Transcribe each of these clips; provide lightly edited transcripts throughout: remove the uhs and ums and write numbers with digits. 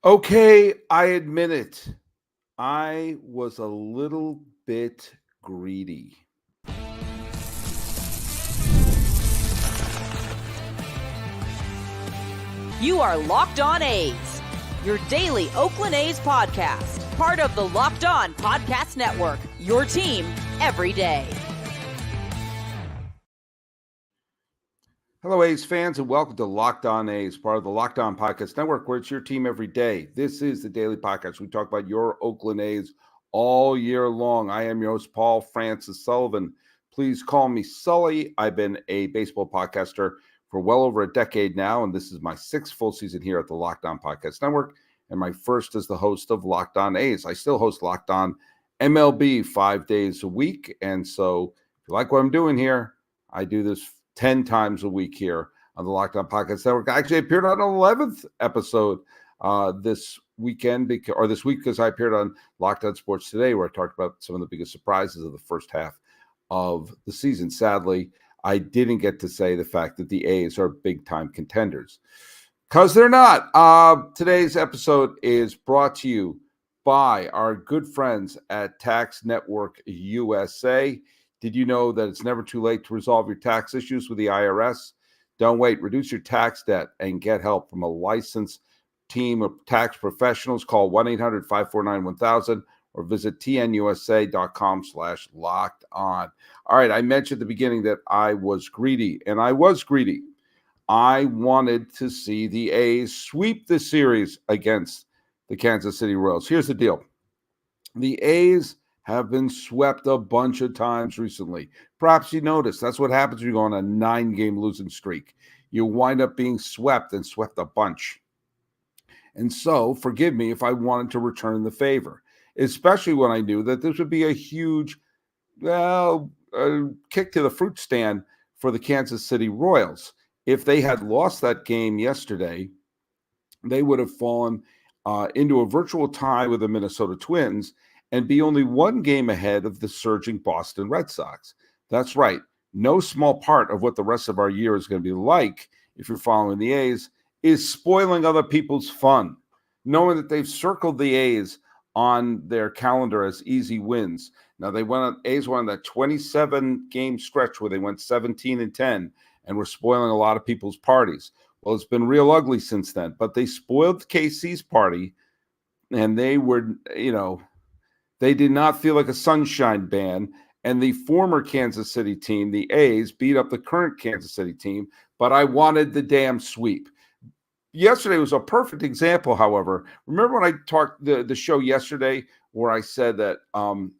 Okay, I admit it. I was a little bit greedy. You are Locked On A's, your daily Oakland A's podcast, part of the Locked On Podcast Network, your team every day. Hello, A's fans, and welcome to Locked On A's, part of the Locked On Podcast Network, where it's your team every day. This is the daily podcast. We talk about your Oakland A's all year long. I am your host, Paul Francis Sullivan. Please call me Sully. I've been a baseball podcaster for well over a decade now, and this is my sixth full season here at the Locked On Podcast Network, and my first as the host of Locked On A's. I still host Locked On MLB 5 days a week, and so if you like what I'm doing here, I do this 10 times a week here on the Locked On Podcast Network. I actually appeared on an 11th episode this weekend, this week, because I appeared on Locked On Sports Today, where I talked about some of the biggest surprises of the first half of the season. Sadly, I didn't get to say the fact that the A's are big-time contenders, because they're not. Today's episode is brought to you by our good friends at Tax Network USA. Did you know that it's never too late to resolve your tax issues with the IRS? Don't wait. Reduce your tax debt and get help from a licensed team of tax professionals. Call 1-800-549-1000 or visit tnusa.com/locked-on. All right, I mentioned at the beginning that I was greedy, and I was greedy. I wanted to see the A's sweep the series against the Kansas City Royals. Here's the deal. The A's have been swept a bunch of times recently. Perhaps you noticed that's what happens when you go on a 9-game losing streak. You wind up being swept and swept a bunch. And so, forgive me if I wanted to return the favor, especially when I knew that this would be a huge, kick to the fruit stand for the Kansas City Royals. If they had lost that game yesterday, they would have fallen into a virtual tie with the Minnesota Twins and be only one game ahead of the surging Boston Red Sox. That's right. No small part of what the rest of our year is going to be like, if you're following the A's, is spoiling other people's fun, knowing that they've circled the A's on their calendar as easy wins. Now, A's went on that 27-game stretch where they went 17-10 and were spoiling a lot of people's parties. Well, it's been real ugly since then, but they spoiled KC's party, and they were, they did not feel like a sunshine band, and the former Kansas City team, the A's, beat up the current Kansas City team, but I wanted the damn sweep. Yesterday was a perfect example, however. Remember when I talked the show yesterday where I said that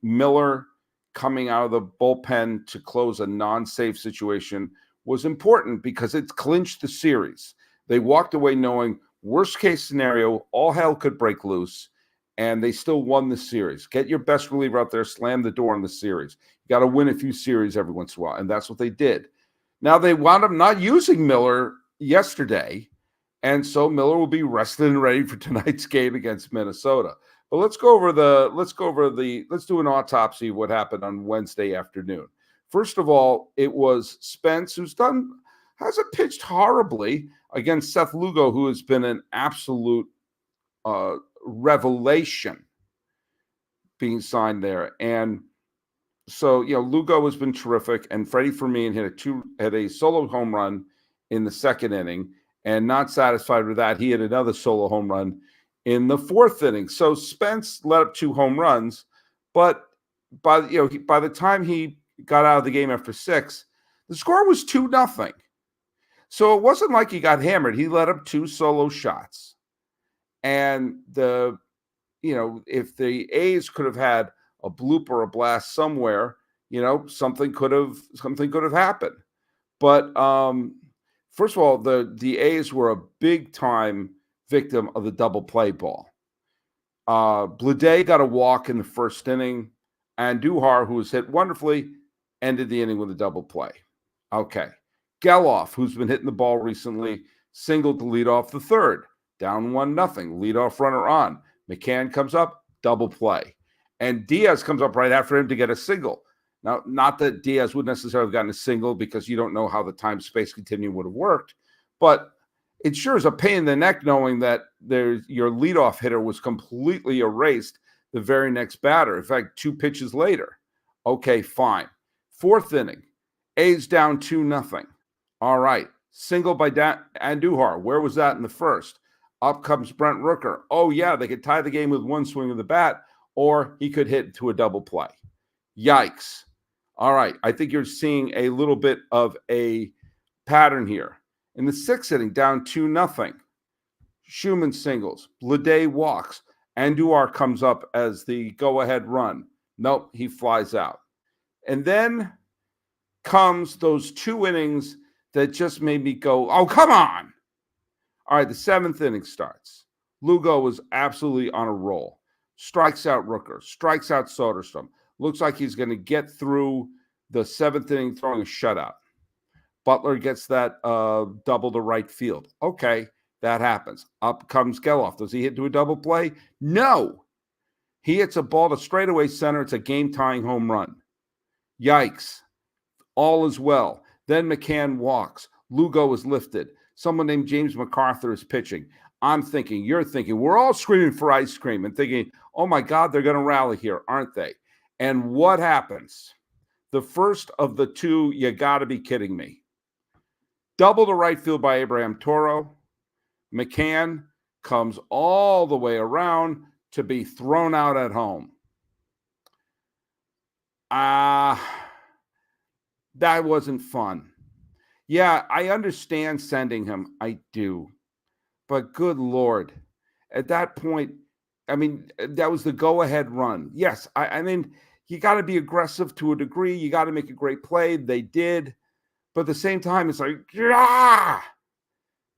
Miller coming out of the bullpen to close a non-save situation was important because it clinched the series. They walked away knowing worst case scenario, all hell could break loose, and they still won the series. Get your best reliever out there, slam the door in the series. You got to win a few series every once in a while, and that's what they did. Now, they wound up not using Miller yesterday, and so Miller will be rested and ready for tonight's game against Minnesota. But let's do an autopsy of what happened on Wednesday afternoon. First of all, it was Spence, hasn't pitched horribly, against Seth Lugo, who has been an absolute revelation being signed there. And so, Lugo has been terrific, and Freddie Fermin had a solo home run in the second inning, and not satisfied with that, he had another solo home run in the fourth inning. So Spence let up 2 home runs, but by the time he got out of the game after 6, the score was 2-0. So it wasn't like he got hammered. He let up 2 solo shots. And if the A's could have had a bloop or a blast somewhere, something could have happened. But first of all, the A's were a big time victim of the double play ball. Blunders got a walk in the first inning, and Duhar, who was hit wonderfully, ended the inning with a double play. Okay. Geloff, who's been hitting the ball recently, singled to lead off the third. Down 1-0. Leadoff runner on. McCann comes up, double play. And Diaz comes up right after him to get a single. Now, not that Diaz would necessarily have gotten a single because you don't know how the time-space continuum would have worked, but it sure is a pain in the neck knowing that your leadoff hitter was completely erased the very next batter. In fact, 2 pitches later. Okay, fine. 4th inning, A's down 2-0. All right, single by Andujar. Where was that in the first? Up comes Brent Rooker. Oh, yeah, they could tie the game with 1 swing of the bat, or he could hit to a double play. Yikes. All right, I think you're seeing a little bit of a pattern here. In the 6th inning, down 2-0. Schumann singles. Bleday walks. Andujar comes up as the go-ahead run. Nope, he flies out. And then comes those 2 innings that just made me go, oh, come on. All right, the 7th inning starts. Lugo was absolutely on a roll. Strikes out Rooker. Strikes out Soderstrom. Looks like he's going to get through the 7th inning throwing a shutout. Butler gets that double to right field. Okay, that happens. Up comes Geloff. Does he hit to a double play? No. He hits a ball to straightaway center. It's a game-tying home run. Yikes. All is well. Then McCann walks. Lugo is lifted. Someone named James MacArthur is pitching. I'm thinking, you're thinking, we're all screaming for ice cream and thinking, oh my God, they're going to rally here, aren't they? And what happens? The first of the 2, you got to be kidding me. Double to right field by Abraham Toro. McCann comes all the way around to be thrown out at home. That wasn't fun. Yeah, I understand sending him. I do. But good Lord, at that point, I mean, that was the go-ahead run. Yes, I mean, you got to be aggressive to a degree. You got to make a great play. They did. But at the same time, it's like, yeah.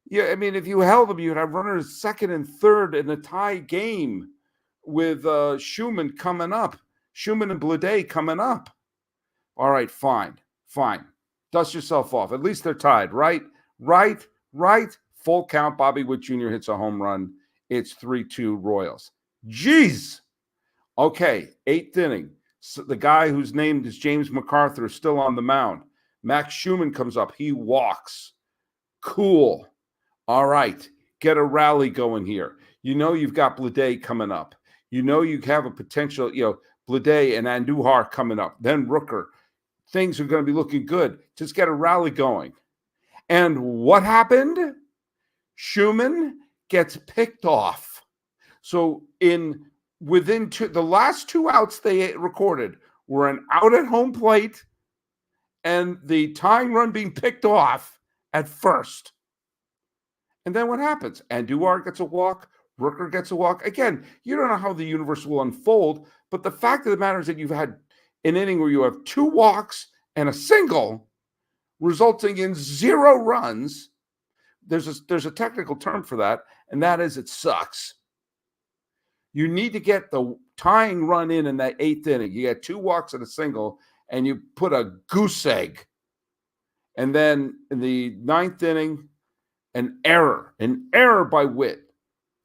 Yeah, I mean, if you held them, you'd have runners 2nd and 3rd in a tie game with Schumann coming up. Schumann and Bleday coming up. All right, fine. Dust yourself off. At least they're tied, right? Right. Full count. Bobby Witt Jr. hits a home run. It's 3-2 Royals. Jeez. Okay, 8th inning. So the guy whose name is James MacArthur is still on the mound. Max Schumann comes up. He walks. Cool. All right, get a rally going here. You know you've got Bleday coming up. You know you have a potential, Bleday and Andujar coming up. Then Rooker. Things are going to be looking good. Just get a rally going. And what happened? Schumann gets picked off. So within the last 2 outs they recorded were an out at home plate and the tying run being picked off at first. And then what happens? Andujar gets a walk. Rooker gets a walk. Again, you don't know how the universe will unfold, but the fact of the matter is that you've had an inning where you have 2 walks and a single resulting in 0 runs. There's a technical term for that, and that is it sucks. You need to get the tying run in that 8th inning. You get 2 walks and a single, and you put a goose egg. And then in the 9th inning, an error by Witt.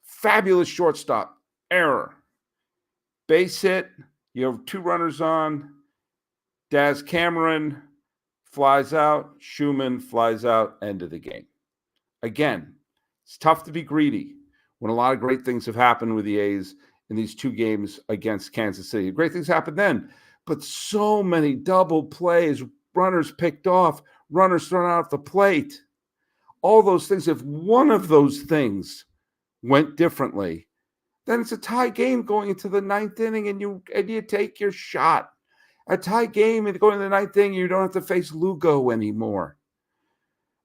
Fabulous shortstop, error. Base hit, you have 2 runners on. Daz Cameron flies out. Schumann flies out. End of the game. Again, it's tough to be greedy when a lot of great things have happened with the A's in these 2 games against Kansas City. Great things happened then, but so many double plays, runners picked off, runners thrown out the plate. All those things, if one of those things went differently, then it's a tie game going into the 9th inning and you take your shot. A tie game and going to the 9th inning, you don't have to face Lugo anymore.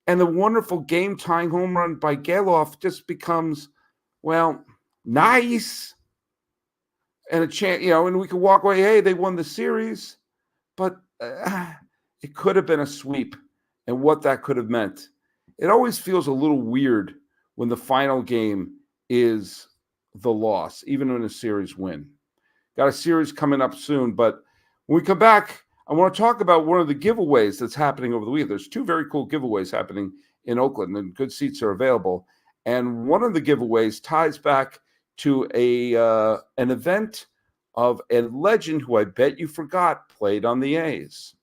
And the wonderful game-tying home run by Geloff just becomes, well, nice. And a chance, and we could walk away, hey, they won the series. But it could have been a sweep and what that could have meant. It always feels a little weird when the final game is the loss, even in a series win. Got a series coming up soon, but when we come back, I want to talk about one of the giveaways that's happening over the week. There's 2 very cool giveaways happening in Oakland, and good seats are available. And one of the giveaways ties back to an event of a legend who I bet you forgot played on the A's.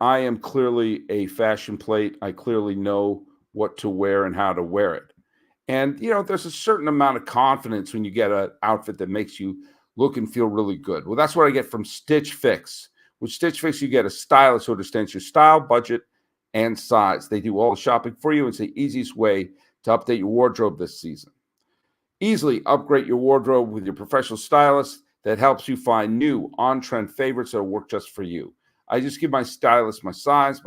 I am clearly a fashion plate. I clearly know what to wear and how to wear it. And, there's a certain amount of confidence when you get an outfit that makes you look and feel really good. Well, that's what I get from Stitch Fix. With Stitch Fix, you get a stylist who understands your style, budget, and size. They do all the shopping for you. It's the easiest way to update your wardrobe this season. Easily upgrade your wardrobe with your professional stylist that helps you find new on-trend favorites that will work just for you. I just give my stylist my size,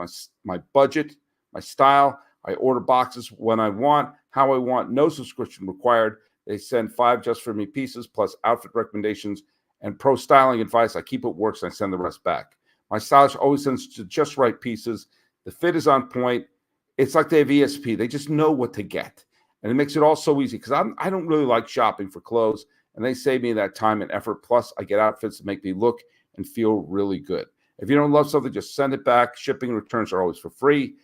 my budget, my style. I order boxes when I want, how I want, no subscription required. They send 5 just for me pieces plus outfit recommendations and pro styling advice. I keep what works and I send the rest back. My stylist always sends just right pieces. The fit is on point. It's like they have ESP. They just know what to get. And it makes it all so easy because I don't really like shopping for clothes, and they save me that time and effort. Plus, I get outfits that make me look and feel really good. If you don't love something, just send it back. Shipping and returns are always for free.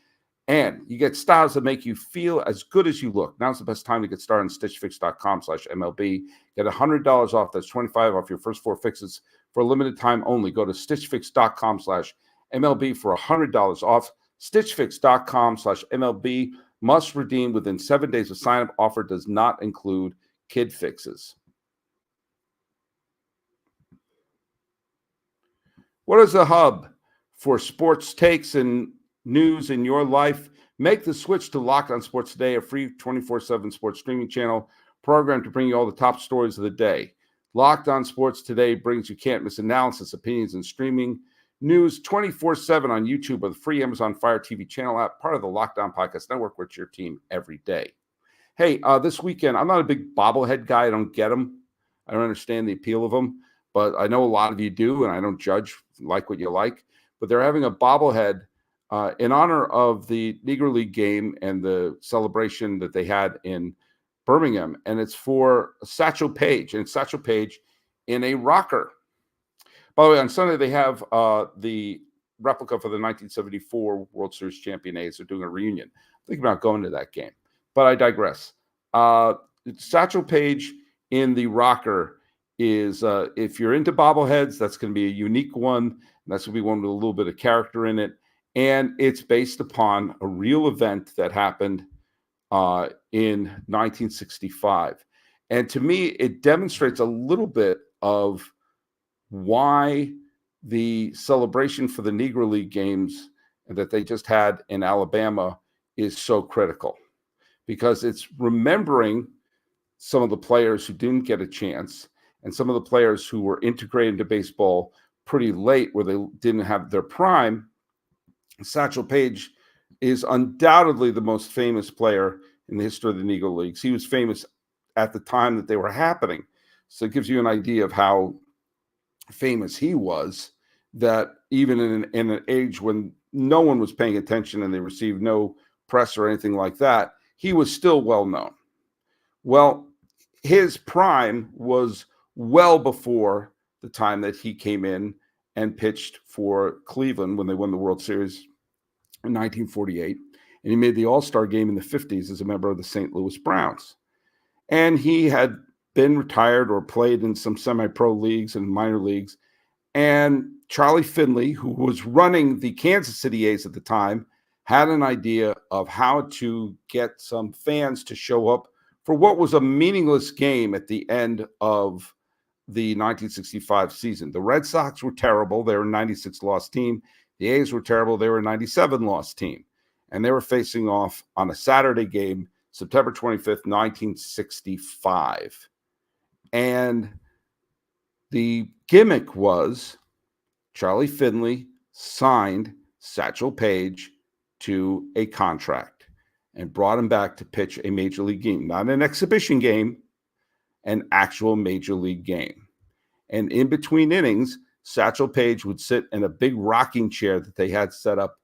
And you get styles that make you feel as good as you look. Now's the best time to get started on StitchFix.com/MLB. Get $100 off. That's $25 off your first 4 fixes for a limited time only. Go to StitchFix.com/MLB for $100 off. StitchFix.com/MLB. Must redeem within 7 days of sign-up. Offer does not include kid fixes. What is the hub for sports takes and news in your life? Make the switch to Locked On Sports Today, a free 24/7 sports streaming channel program to bring you all the top stories of the day. Locked On Sports Today brings you can't-miss analysis, opinions, and streaming news 24/7 on YouTube with a free Amazon Fire TV channel app, part of the Locked On Podcast Network, which is your team every day. Hey, this weekend, I'm not a big bobblehead guy. I don't get them. I don't understand the appeal of them, but I know a lot of you do, and I don't judge, like what you like. But they're having a bobblehead in honor of the Negro League game and the celebration that they had in Birmingham, and it's for Satchel Paige, and it's Satchel Paige in a rocker. By the way, on Sunday, they have the replica for the 1974 World Series champion A's. They're doing a reunion. I'm thinking about going to that game, but I digress. Satchel Paige in the rocker is, if you're into bobbleheads, that's going to be a unique one. And that's going to be one with a little bit of character in it. And it's based upon a real event that happened in 1965. And to me, it demonstrates a little bit of why the celebration for the Negro League games that they just had in Alabama is so critical, because it's remembering some of the players who didn't get a chance and some of the players who were integrated into baseball pretty late where they didn't have their prime. Satchel Paige is undoubtedly the most famous player in the history of the Negro Leagues. He was famous at the time that they were happening. So it gives you an idea of how famous he was, that even in an age when no one was paying attention and they received no press or anything like that, he was still well known. Well, his prime was well before the time that he came in and pitched for Cleveland when they won the World Series in 1948. And he made the All-Star game in the 50s as a member of the St. Louis Browns. And he had been retired or played in some semi-pro leagues and minor leagues. And Charlie Finley, who was running the Kansas City A's at the time, had an idea of how to get some fans to show up for what was a meaningless game at the end of the 1965 season. The Red Sox were terrible. They were a 96 loss team. The A's were terrible. They were a 97 loss team. And they were facing off on a Saturday game, September 25th, 1965. And the gimmick was Charlie Finley signed Satchel Paige to a contract and brought him back to pitch a major league game, not an exhibition game, an actual major league game. And in between innings, Satchel Paige would sit in a big rocking chair that they had set up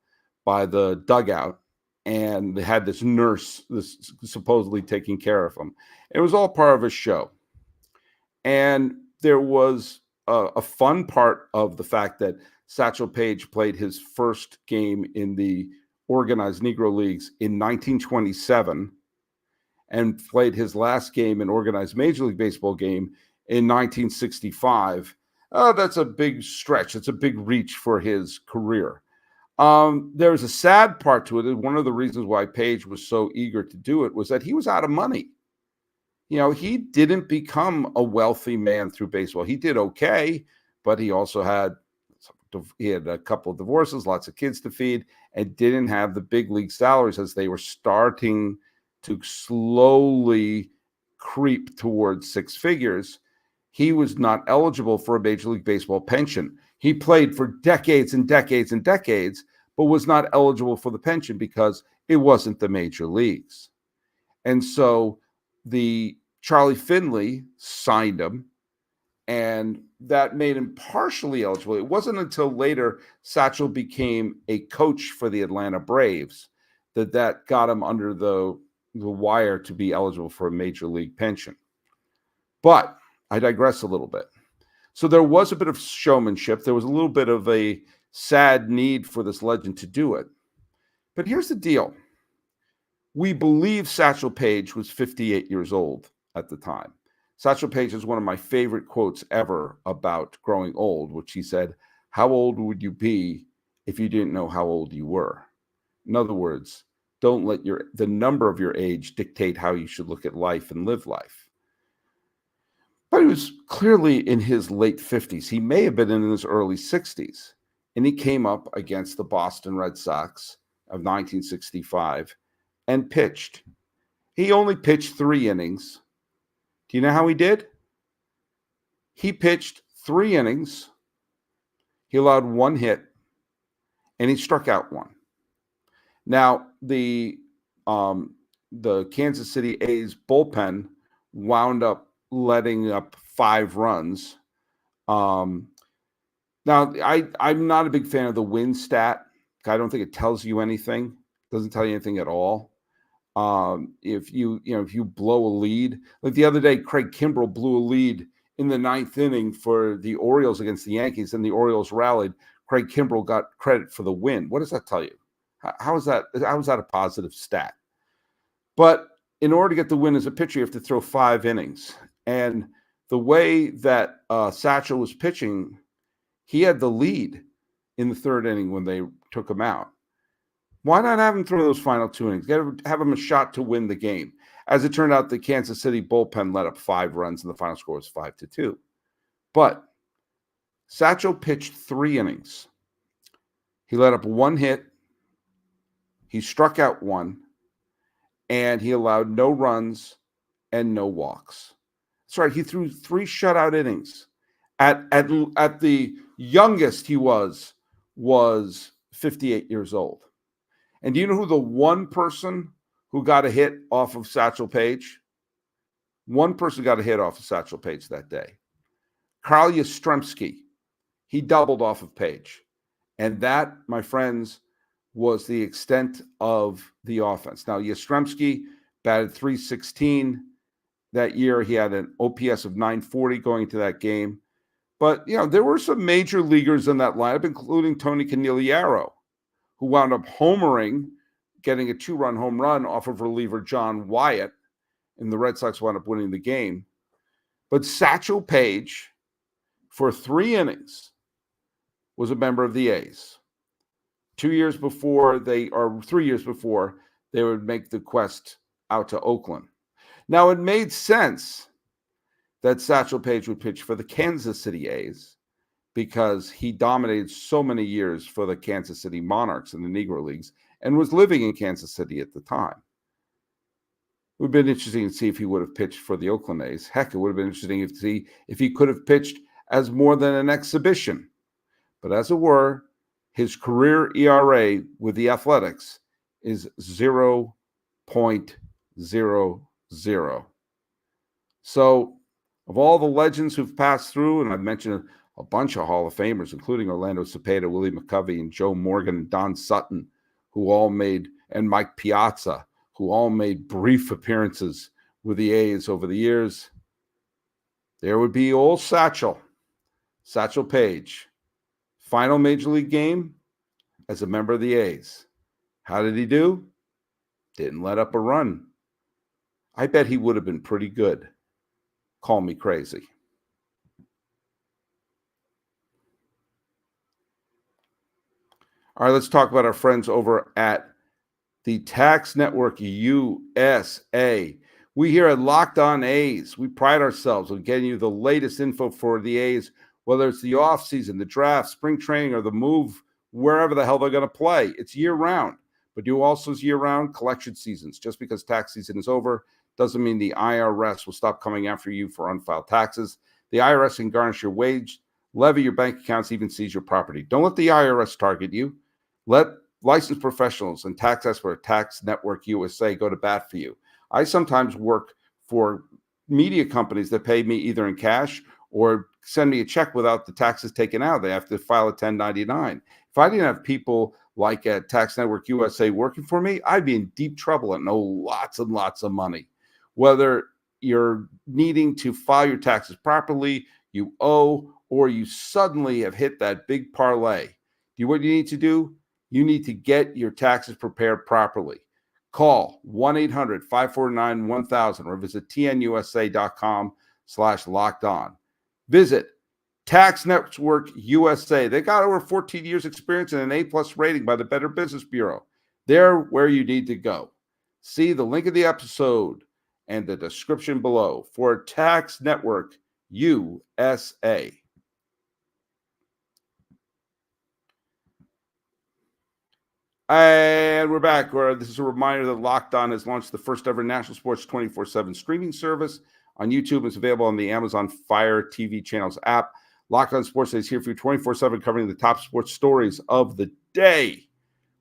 by the dugout, and they had this nurse supposedly taking care of him. It was all part of a show. And there was a fun part of the fact that Satchel Paige played his first game in the organized Negro Leagues in 1927 and played his last game in organized Major League Baseball game in 1965. That's a big stretch. It's a big reach for his career. There was a sad part to it. One of the reasons why Paige was so eager to do it was that he was out of money. He didn't become a wealthy man through baseball. He did okay, but he also had a couple of divorces, lots of kids to feed, and didn't have the big league salaries as they were starting to slowly creep towards six figures. He was not eligible for a Major League Baseball pension. He played for decades and decades and decades, but was not eligible for the pension because it wasn't the major leagues. And so the Charlie Finley signed him, and that made him partially eligible. It wasn't until later Satchel became a coach for the Atlanta Braves that got him under the wire to be eligible for a major league pension. But I digress a little bit. So there was a bit of showmanship. There was a little bit of a sad need for this legend to do it. But here's the deal. We believe Satchel Paige was 58 years old at the time. Satchel Paige is one of my favorite quotes ever about growing old, which he said, "How old would you be if you didn't know how old you were?" In other words, don't let the number of your age dictate how you should look at life and live life. But he was clearly in his late 50s. He may have been in his early 60s. And he came up against the Boston Red Sox of 1965 and pitched. He only pitched 3 innings. Do you know how he did? He pitched 3 innings. He allowed 1 hit, and he struck out 1. Now, the Kansas City A's bullpen wound up letting up 5 runs. Now, I'm not a big fan of the win stat. I don't think it tells you anything. It doesn't tell you anything at all. If you blow a lead, like the other day, Craig Kimbrell blew a lead in the 9th inning for the Orioles against the Yankees, and the Orioles rallied. Craig Kimbrell got credit for the win. What does that tell you? How is that a positive stat? But in order to get the win as a pitcher, you have to throw 5 innings. And the way that Satchel was pitching, he had the lead in the 3rd inning when they took him out. Why not have him throw those final 2 innings? Have him a shot to win the game. As it turned out, the Kansas City bullpen let up 5 runs, and the final score was 5-2. But Satchel pitched 3 innings. He let up 1 hit. He struck out 1, and he allowed no runs and no walks. That's right. He threw 3 shutout innings. At the youngest he was 58 years old. And do you know who the one person who got a hit off of Satchel Paige? One person got a hit off of Satchel Paige that day. Carl Yastrzemski. He doubled off of Paige. And that, my friends, was the extent of the offense. Now, Yastrzemski batted .316 that year. He had an OPS of 940 going into that game. But, there were some major leaguers in that lineup, including Tony Canigliaro, who wound up homering, getting a 2-run home run off of reliever John Wyatt, and the Red Sox wound up winning the game. But Satchel Paige, for 3 innings, was a member of the A's. 3 years before, they would make the quest out to Oakland. Now, it made sense that Satchel Paige would pitch for the Kansas City A's because he dominated so many years for the Kansas City Monarchs in the Negro Leagues and was living in Kansas City at the time. It would have been interesting to see if he would have pitched for the Oakland A's. Heck, it would have been interesting to see if he could have pitched as more than an exhibition. But as it were, his career ERA with the Athletics is 0.00. So, of all the legends who've passed through, and I've mentioned a bunch of Hall of Famers, including Orlando Cepeda, Willie McCovey, and Joe Morgan, and Don Sutton, and Mike Piazza, who all made brief appearances with the A's over the years, there would be old Satchel Paige. Final Major League game as a member of the A's. How did he do? Didn't let up a run. I bet he would have been pretty good. Call me crazy. All right, let's talk about our friends over at the Tax Network USA. We here at Locked On A's, we pride ourselves on getting you the latest info for the A's, whether it's the offseason, the draft, spring training, or the move wherever the hell they're going to play. It's year-round, but you also year-round collection seasons. Just because tax season is over doesn't mean the IRS will stop coming after you for unfiled taxes. The IRS can garnish your wage, levy your bank accounts, even seize your property. Don't let the IRS target you. Let licensed professionals and tax expert Tax Network USA go to bat for you. I sometimes work for media companies that pay me either in cash or send me a check without the taxes taken out. They have to file a 1099. If I didn't have people like at Tax Network USA working for me, I'd be in deep trouble and owe lots and lots of money. Whether you're needing to file your taxes properly, you owe, or you suddenly have hit that big parlay. What you need to do? You need to get your taxes prepared properly. Call 1-800-549-1000 or visit tnusa.com/lockedon. Visit Tax Network USA. They got over 14 years experience and an A+ rating by the Better Business Bureau. They're where you need to go. See the link of the episode and the description below for Tax Network USA. And we're back. This is a reminder that Locked On has launched the first ever national sports 24/7 streaming service on YouTube. It's available on the Amazon Fire TV channels app. Locked On Sports is here for you 24/7, covering the top sports stories of the day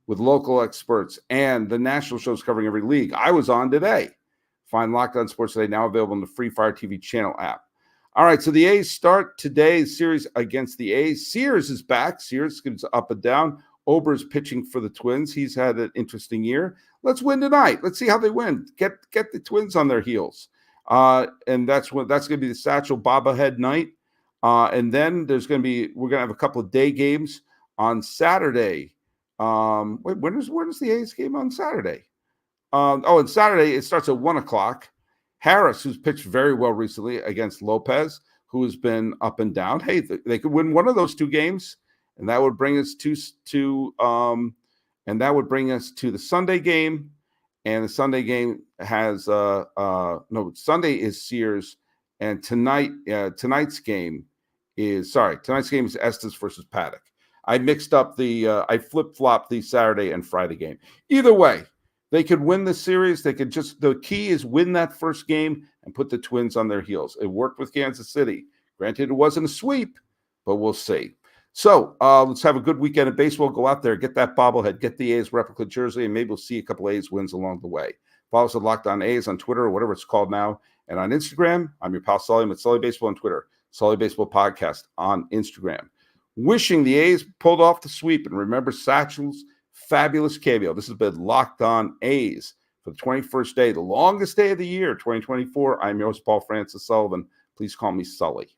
with local experts and the national shows covering every league. I was on today. Find Locked On Sports Today now available in the free Fire TV channel app. All right, so the A's start today's series against the A's. Sears is back. Sears goes up and down. Ober's pitching for the Twins. He's had an interesting year. Let's win tonight. Let's see how they win. Get the Twins on their heels. And that's going to be the Satchel bobblehead night. And then we're going to have a couple of day games on Saturday. When is the A's game on Saturday? And Saturday it starts at 1:00. Harris, who's pitched very well recently against Lopez, who has been up and down. Hey, they could win one of those two games. And that would bring us to the Sunday game. And the Sunday game has Sunday is Sears, and tonight's game is Estes versus Paddock. I mixed up I flip-flopped the Saturday and Friday game. Either way, they could win the series. The key is win that first game and put the Twins on their heels. It worked with Kansas City. Granted, it wasn't a sweep, but we'll see. So let's have a good weekend of baseball. Go out there, get that bobblehead, get the A's replica jersey, and maybe we'll see a couple of A's wins along the way. Follow us at Locked On A's on Twitter or whatever it's called now. And on Instagram, I'm your pal Sully. I'm at Sully Baseball on Twitter, Sully Baseball Podcast on Instagram. Wishing the A's pulled off the sweep. And remember Satchel's fabulous cameo. This has been Locked On A's for the 21st day, the longest day of the year, 2024. I'm your host, Paul Francis Sullivan. Please call me Sully.